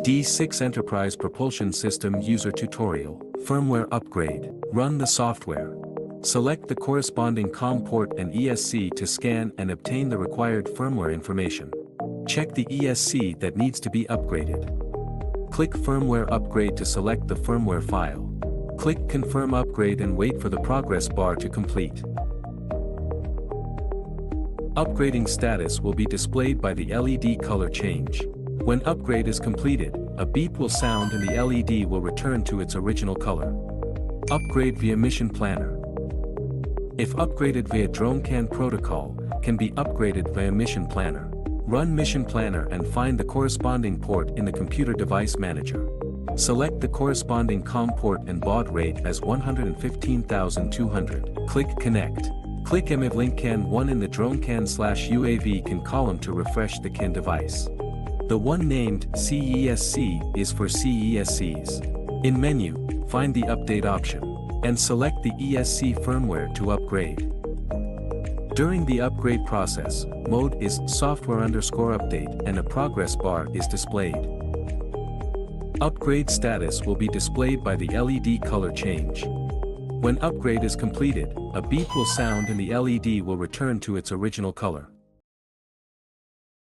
D6 Enterprise Propulsion System User Tutorial, Firmware Upgrade. Run the software. Select the corresponding COM port and ESC to scan and obtain the required firmware information. Check the ESC that needs to be upgraded. Click Firmware Upgrade to select the firmware file. Click Confirm Upgrade and wait for the progress bar to complete. Upgrading status will be displayed by the LED color change. When upgrade is completed, a beep will sound and the LED will return to its original color. Upgrade via Mission Planner. If upgraded via DroneCAN protocol, can be upgraded via Mission Planner. Run Mission Planner and find the corresponding port in the Computer Device Manager. Select the corresponding COM port and baud rate as 115,200. Click Connect. Click EMIV CAN 1 in the DroneCAN/UAVCAN column to refresh the CAN device. The one named CESC is for CESCs. In menu, find the Update option, and select the ESC firmware to upgrade. During the upgrade process, mode is software_update and a progress bar is displayed. Upgrade status will be displayed by the LED color change. When upgrade is completed, a beep will sound and the LED will return to its original color.